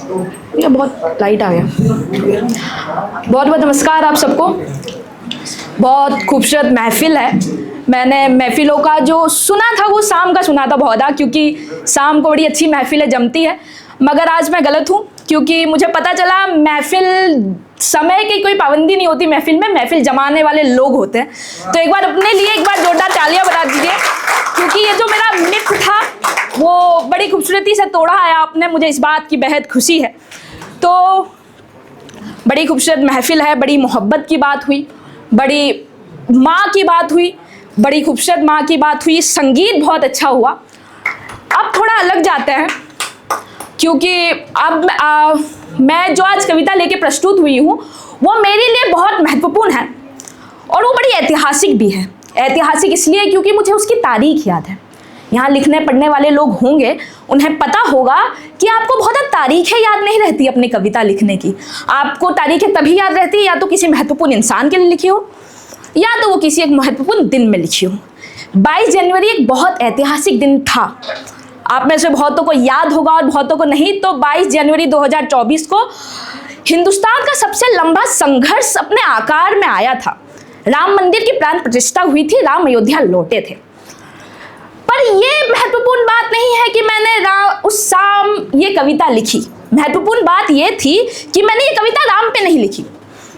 ये बहुत लाइट आ गया। बहुत बहुत नमस्कार आप सबको। बहुत खूबसूरत महफिल है। मैंने महफिलों का जो सुना था वो शाम का सुना था बहुधा, क्योंकि शाम को बड़ी अच्छी महफिलें जमती है। मगर आज मैं गलत हूँ, क्योंकि मुझे पता चला महफिल समय की कोई पाबंदी नहीं होती। महफिल में महफिल जमाने वाले लोग होते हैं। तो एक बार अपने लिए एक बार जोरदार तालियां बजा दीजिए, क्योंकि ये जो मेरा मिथ था वो बड़ी खूबसूरती से तोड़ा है आपने। मुझे इस बात की बेहद खुशी है। तो बड़ी खूबसूरत महफिल है, बड़ी मोहब्बत की बात हुई, बड़ी माँ की बात हुई, बड़ी खूबसूरत माँ की बात हुई, संगीत बहुत अच्छा हुआ। अब थोड़ा अलग जाते हैं, क्योंकि अब मैं जो आज कविता लेके प्रस्तुत हुई हूँ वो मेरे लिए बहुत महत्वपूर्ण है और वो बड़ी ऐतिहासिक भी है। ऐतिहासिक इसलिए क्योंकि मुझे उसकी तारीख याद है। यहाँ लिखने पढ़ने वाले लोग होंगे, उन्हें पता होगा कि आपको बहुत तारीखें याद नहीं रहती अपनी कविता लिखने की। आपको तारीखें तभी याद रहती है या तो किसी महत्वपूर्ण इंसान के लिए लिखी हो, या तो वो किसी एक महत्वपूर्ण दिन में लिखी हो। 22 जनवरी एक बहुत ऐतिहासिक दिन था। आप में से बहुतों को याद होगा और बहुतों को नहीं। तो 22 जनवरी 2024 को हिंदुस्तान का सबसे लंबा संघर्ष अपने आकार में आया था। राम मंदिर की प्राण प्रतिष्ठा हुई थी, राम अयोध्या लौटे थे। पर ये महत्वपूर्ण बात नहीं है कि मैंने उस शाम ये कविता लिखी। महत्वपूर्ण बात ये थी कि मैंने ये कविता राम पे नहीं लिखी।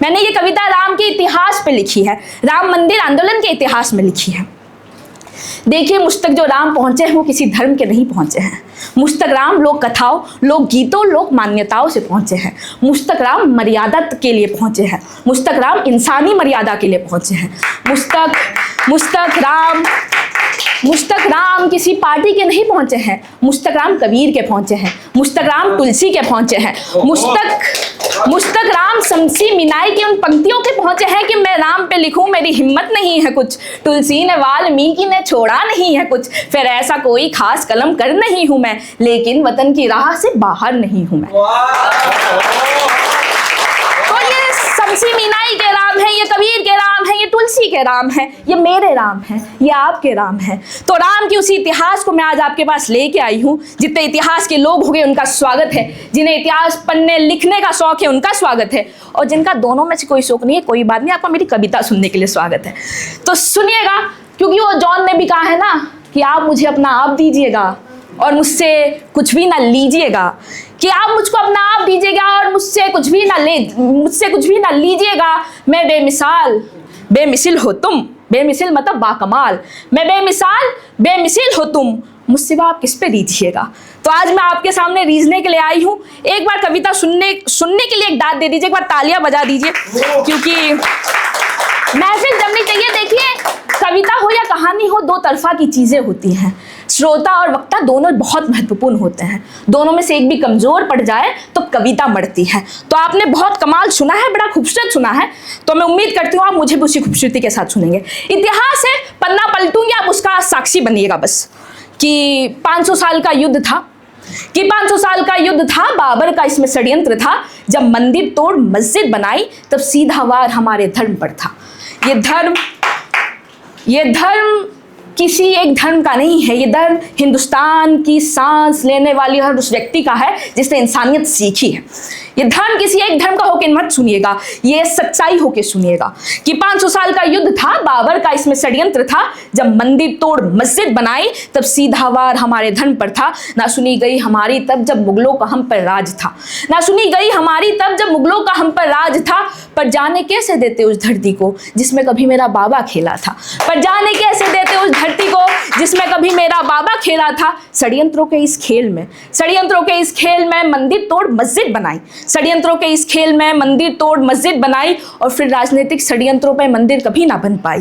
मैंने ये कविता राम के इतिहास पे लिखी है, राम मंदिर आंदोलन के इतिहास में लिखी है। देखिए, मुझ तक जो राम पहुंचे हैं वो किसी धर्म के नहीं पहुंचे हैं। मुझ तक राम लोक कथाओं, लोक गीतों, लोक मान्यताओं से पहुंचे हैं। मुझ तक राम मर्यादा के लिए पहुंचे हैं। मुझ तक राम इंसानी मर्यादा के लिए पहुंचे हैं। मुझ तक राम किसी पार्टी के नहीं पहुंचे हैं। मुझ तक राम कबीर के पहुंचे हैं। मुझ तक राम तुलसी के पहुंचे हैं। मुझ तक राम शमसी मीनाई की उन पंक्तियों के पहुंचे हैं कि मैं राम पे लिखूं, मेरी हिम्मत नहीं है कुछ, तुलसी ने वाल्मीकि ने छोड़ा नहीं है कुछ, फिर ऐसा कोई खास कलम कर नहीं हूं मैं, लेकिन वतन की राह से बाहर नहीं हूं मैं। तो ये शमसी मीनाई के राम है, ये कबीर के राम है, ये तुलसी के राम है, ये मेरे राम हैं, ये आपके राम हैं। तो राम की उसी इतिहास को मैं आज आपके पास लेके आई हूँ। जितने इतिहास के लोग हो गए उनका स्वागत है, जिन्हें इतिहास पढ़ने लिखने का शौक है उनका स्वागत है, और जिनका दोनों में से कोई शौक नहीं है, कोई बात नहीं, आपका मेरी कविता सुनने के लिए स्वागत है। तो सुनिएगा, क्योंकि वो जॉन ने भी कहा है ना कि आप मुझे अपना आप दीजिएगा और मुझसे कुछ भी ना लीजिएगा, कि आप मुझको अपना आप दीजिएगा और मुझसे कुछ भी ना लीजिएगा। मैं बेमिसाल हो तुम, बेमिसाल मतलब बाकमाल, मैं बेमिसाल हो तुम, मुझसे आप किस पे दीजिएगा। तो आज मैं आपके सामने रीजने के लिए आई हूँ। एक बार कविता सुनने के लिए एक दाद दे दीजिए, एक बार तालियां बजा दीजिए, क्योंकि महफिल जमनी चाहिए। देखिए, कविता हो या कहानी हो, दो तरफा की चीजें होती हैं। श्रोता और वक्ता दोनों बहुत महत्वपूर्ण होते हैं। दोनों में से एक भी कमजोर पड़ जाए तो कविता मरती है। तो आपने बहुत कमाल सुना है, बड़ा खूबसूरत सुना है, तो मैं उम्मीद करती हूँ आप मुझे भी उसी खूबसूरती के साथ सुनेंगे। इतिहास है, पन्ना पलटूंगी, आप उसका साक्षी बनिएगा बस। कि 500 साल का युद्ध था, बाबर का इसमें षड्यंत्र था। जब मंदिर तोड़ मस्जिद बनाई तब सीधा वार हमारे धर्म पर था। ये धर्म किसी एक धर्म का नहीं है, ये धर्म हिंदुस्तान की सांस लेने वाली हर उस व्यक्ति का है जिसने इंसानियत सीखी है। ये धर्म किसी एक धर्म का होकर मत सुनिएगा, ये सच्चाई होकर सुनिएगा। कि 500 साल का युद्ध था, बाबर का इसमें षड्यंत्र था। जब मंदिर तोड़ मस्जिद बनाई तब सीधा वार हमारे धर्म पर था। ना सुनी गई हमारी तब जब मुगलों का हम पर राज था। ना सुनी गई हमारी तब जब मुगलों का हम पर राज था। पर जाने कैसे देते उस धरती को जिसमें कभी मेरा बाबा खेला था। पर जाने कैसे देते उस धरती को जिसमें कभी मेरा बाबा खेला था। षड्यंत्रों के इस खेल में मंदिर तोड़ मस्जिद बनाई। षड्यंत्रों के इस खेल में मंदिर तोड़ मस्जिद बनाई और फिर राजनीतिक षड्यंत्रों पे मंदिर कभी ना बन पाई।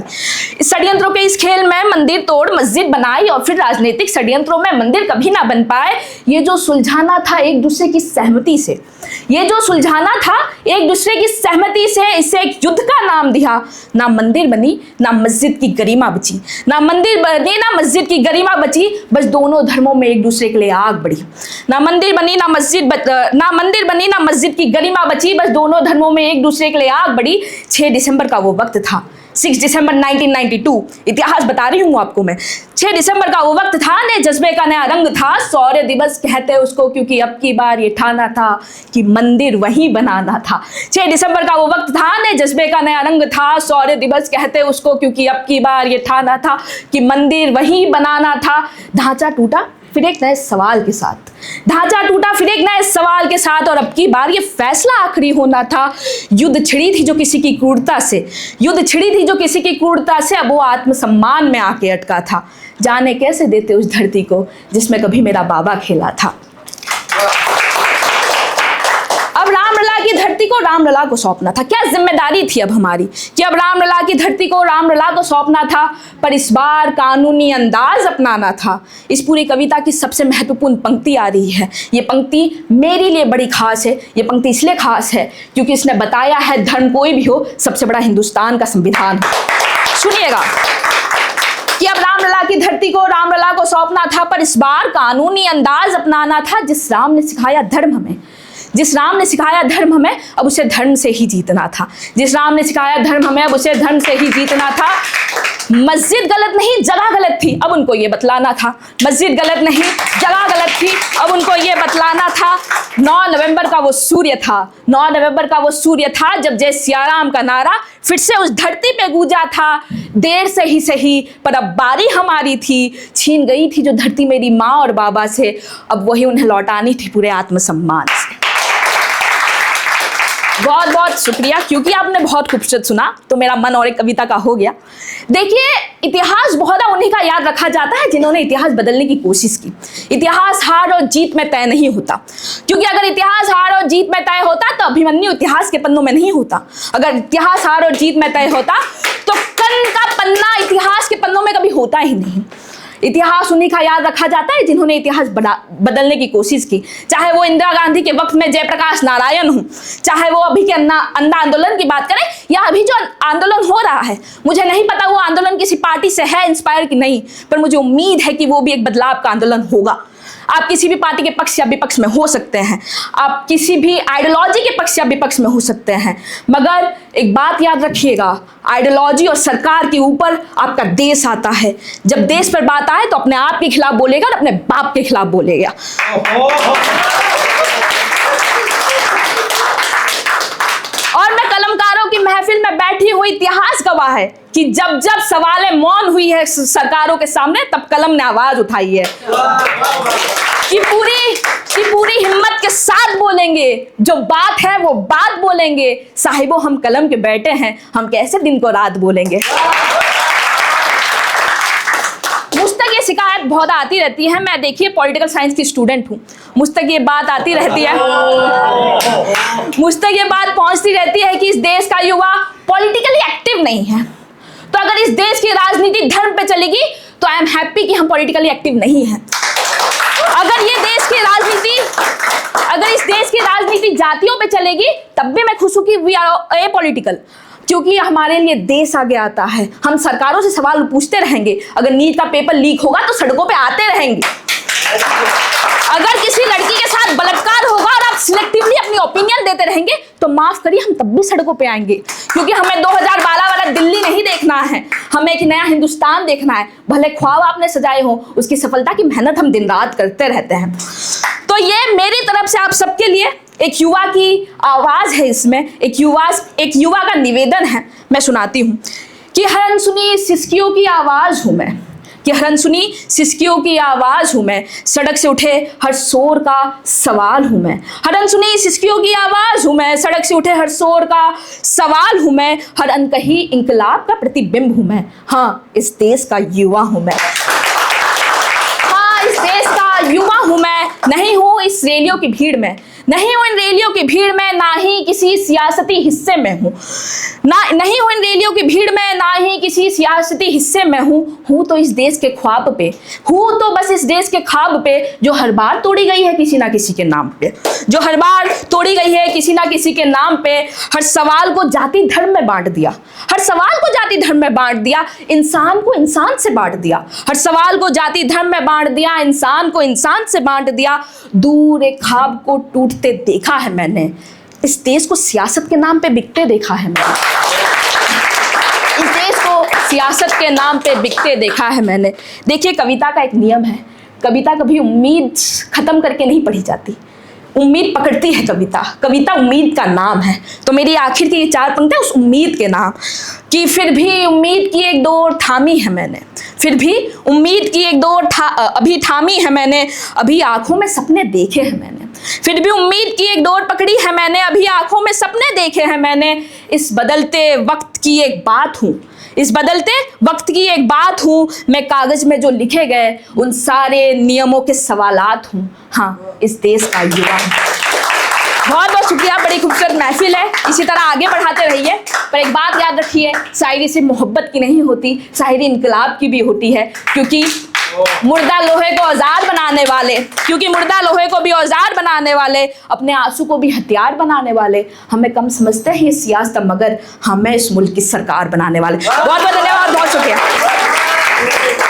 षड्यंत्रों के इस खेल में मंदिर तोड़ मस्जिद बनाई और फिर राजनीतिक षड्यंत्रों में मंदिर कभी ना बन पाए। ये जो सुलझाना था एक दूसरे की सहमति से, इसे एक युद्ध का नाम दिया। ना मंदिर बनी ना मस्जिद की गरिमा बची, ना मंदिर बनी ना मस्जिद की गरिमा बची, बस दोनों धर्मों में एक दूसरे के लिए आग बढ़ी। ना मंदिर बनी ना मस्जिद की गरिमा बची, बस दोनों धर्मों में एक दूसरे के लिए आग बढ़ी। 6 दिसंबर का वो वक्त था 6 दिसंबर 1992, इतिहास बता रही हूँ आपको मैं। 6 दिसंबर का वो वक्त था, नए जज्बे का नया रंग था, शौर्य दिवस कहते उसको क्योंकि अब की बार ये ठाना था कि मंदिर वहीं बनाना था। 6 दिसंबर का वो वक्त था, नए जज्बे का नया रंग था, शौर्य दिवस कहते उसको क्योंकि अब की बार ये ठाना था कि मंदिर वहीं बनाना था। ढांचा टूटा फिर एक नए सवाल के साथ, ढांचा टूटा फिर एक नए सवाल के साथ, और अब की बार ये फैसला आखिरी होना था। युद्ध छिड़ी थी जो किसी की क्रूरता से, युद्ध छिड़ी थी जो किसी की क्रूरता से, अब वो आत्मसम्मान में आके अटका था। जाने कैसे देते उस धरती को जिसमें कभी मेरा बाबा खेला था। अब रामलला की धरती को रामलला को सौंपना था। क्या जिम्मेदारी थी अब हमारी कि अब रामलला की धरती को रामलला को सौंपना था, पर इस बार कानूनी अंदाज अपनाना था। इस पूरी कविता की सबसे महत्वपूर्ण पंक्ति आ रही है। ये पंक्ति मेरे लिए बड़ी खास है। ये पंक्ति इसलिए खास है क्योंकि इसने बताया है धर्म कोई भी हो, सबसे बड़ा हिंदुस्तान का संविधान। सुनिएगा कि अब रामलला की धरती को रामलला को सौंपना था, पर इस बार कानूनी अंदाज अपनाना था। जिस राम ने सिखाया धर्म हमें, जिस राम ने सिखाया धर्म हमें, अब उसे धर्म से ही जीतना था। जिस राम ने सिखाया धर्म हमें, अब उसे धर्म से ही जीतना था। मस्जिद गलत नहीं, जगह गलत थी, अब उनको ये बतलाना था। मस्जिद गलत नहीं, जगह गलत थी, अब उनको ये बतलाना था। 9 नवंबर का वो सूर्य था, 9 नवंबर का वो सूर्य था जब जय सियाराम का नारा फिर से उस धरती पे गूंजा था। देर से ही सही, पर अब बारी हमारी थी। छीन गई थी जो धरती मेरी माँ और बाबा से, अब वही उन्हें लौटानी थी पूरे आत्मसम्मान से। बहुत बहुत शुक्रिया, क्योंकि आपने बहुत खूबसूरत सुना तो मेरा मन और एक कविता का हो गया। देखिए, इतिहास बहुत उन्हीं का याद रखा जाता है जिन्होंने इतिहास बदलने की कोशिश की। इतिहास हार और जीत में तय नहीं होता, क्योंकि अगर इतिहास हार और जीत में तय होता तो अभिमन्यु इतिहास के पन्नों में नहीं होता। अगर इतिहास हार और जीत में तय होता तो कर्ण का पन्ना इतिहास के पन्नों में कभी होता ही नहीं। इतिहास उन्हीं का याद रखा जाता है जिन्होंने इतिहास बदलने की कोशिश की, चाहे वो इंदिरा गांधी के वक्त में जयप्रकाश नारायण हो, चाहे वो अभी के अन्ना आंदोलन की बात करें, या अभी जो आंदोलन हो रहा है। मुझे नहीं पता वो आंदोलन किसी पार्टी से है इंस्पायर कि नहीं, पर मुझे उम्मीद है कि वो भी एक बदलाव का आंदोलन होगा। आप किसी भी पार्टी के पक्ष या विपक्ष में हो सकते हैं, आप किसी भी आइडियोलॉजी के पक्ष या विपक्ष में हो सकते हैं, मगर एक बात याद रखिएगा, आइडियोलॉजी और सरकार के ऊपर आपका देश आता है। जब देश पर बात आए तो अपने आप के खिलाफ बोलेगा और अपने बाप के खिलाफ बोलेगा। और मैं कलमकारों की महफिल में बैठी हुई, इतिहास गवाह है कि जब जब सवालें मौन हुई है सरकारों के सामने, तब कलम ने आवाज उठाई है कि पूरी हिम्मत के साथ बोलेंगे, जो बात है वो बात बोलेंगे। साहिबो, हम कलम के बैठे हैं, हम कैसे दिन को रात बोलेंगे। मुझ तक ये शिकायत बहुत आती रहती है। मैं देखिए पॉलिटिकल साइंस की स्टूडेंट हूँ, मुझ तक ये बात आती रहती है, मुझ तक ये बात पहुंचती रहती है कि इस देश का युवा पॉलिटिकली एक्टिव नहीं है। तो अगर इस देश की राजनीति धर्म पे चलेगी तो आई एम हैप्पी कि हम पॉलिटिकली एक्टिव नहीं हैं। अगर इस देश की राजनीति जातियों पे चलेगी, तब भी मैं खुश हूं कि वी आर एपॉलिटिकल, क्योंकि हमारे लिए देश आगे आता है। हम सरकारों से सवाल पूछते रहेंगे। अगर नीट का पेपर लीक होगा तो सड़कों पे आते रहेंगे। अगर किसी लड़की के साथ बलात्कार होगा और आप सिलेक्टिवली अपनी ओपिनियन देते रहेंगे तो माफ करिए, हम तब भी सड़कों पे आएंगे, क्योंकि हमें 2012 वाला दिल्ली नहीं देखना है, हमें एक नया हिंदुस्तान देखना है। भले ख्वाब आपने सजाए हो, उसकी सफलता की मेहनत हम दिन रात करते रहते हैं। तो ये मेरी तरफ से आप सबके लिए एक युवा की आवाज है, इसमें एक युवा का निवेदन है। मैं सुनाती हूँ कि हरन सुनी सिसकियों की आवाज हूं मैं, कि हरन सुनी सिसकियों की आवाज हूं मैं, सड़क से उठे हर शोर का सवाल हूं मैं। हरन सुनी सिसकियों की आवाज हूं मैं, सड़क से उठे हर शोर का सवाल हूं मैं। हर अनकही इंकलाब का प्रतिबिंब हूं मैं। हाँ, इस देश का युवा हूं मैं। हाँ, इस देश का युवा हूं मैं। नहीं हूं इस रैलियों की भीड़ में, नहीं हूं इन रैलियों की भीड़ में, ना ही किसी सियासती हिस्से में हूं, नहीं हूं इन रैलियों की भीड़ में, ना ही किसी सियासती हिस्से में हूं तो इस देश के ख्वाब पे, हूं तो बस इस देश के ख्वाब पे, जो हर बार तोड़ी गई है किसी ना किसी के नाम पे, जो हर बार तोड़ी गई है किसी ना किसी के नाम पे। हर सवाल को जाति धर्म में बांट दिया, हर सवाल को जाति धर्म में बांट दिया, इंसान को इंसान से बांट दिया। हर सवाल को जाति धर्म में बांट दिया, इंसान को इंसान से बांट दिया। दूर एक ख्वाब को टूटते देखा है मैंने, इस देश को सियासत के नाम पे बिकते देखा है मैंने। इस देश सियासत के नाम पे बिकते देखा है मैंने। देखिए, कविता का एक नियम है, कविता कभी उम्मीद ख़त्म करके नहीं पढ़ी जाती, उम्मीद पकड़ती है कविता। कविता उम्मीद का नाम है। तो मेरी आखिर की ये 4 पंक्तियाँ उस उम्मीद के नाम कि फिर भी उम्मीद की एक डोर थामी है मैंने, फिर भी उम्मीद की एक डोर अभी थामी है मैंने, अभी आंखों में सपने देखे हैं मैंने, फिर भी उम्मीद की एक डोर पकड़ी है मैंने, अभी आंखों में सपने देखे हैं मैंने। इस बदलते वक्त की एक बात हूँ, इस बदलते वक्त की एक बात हूँ, मैं कागज में जो लिखे गए उन सारे नियमों के सवालात हूँ। हाँ, इस देश का युवा हूँ। बहुत बहुत शुक्रिया, बड़ी खूबसूरत महफिल है, इसी तरह आगे बढ़ाते रहिए। पर एक बात याद रखिए, शायरी सिर्फ मोहब्बत की नहीं होती, शायरी इनकलाब की भी होती है, क्योंकि मुर्दा लोहे को औजार बनाने वाले, क्योंकि मुर्दा लोहे को भी औजार बनाने वाले, अपने आंसू को भी हथियार बनाने वाले हमें कम समझते हैं ये सियासत, मगर हमें इस मुल्क की सरकार बनाने वाले। बहुत बहुत धन्यवाद, बहुत शुक्रिया।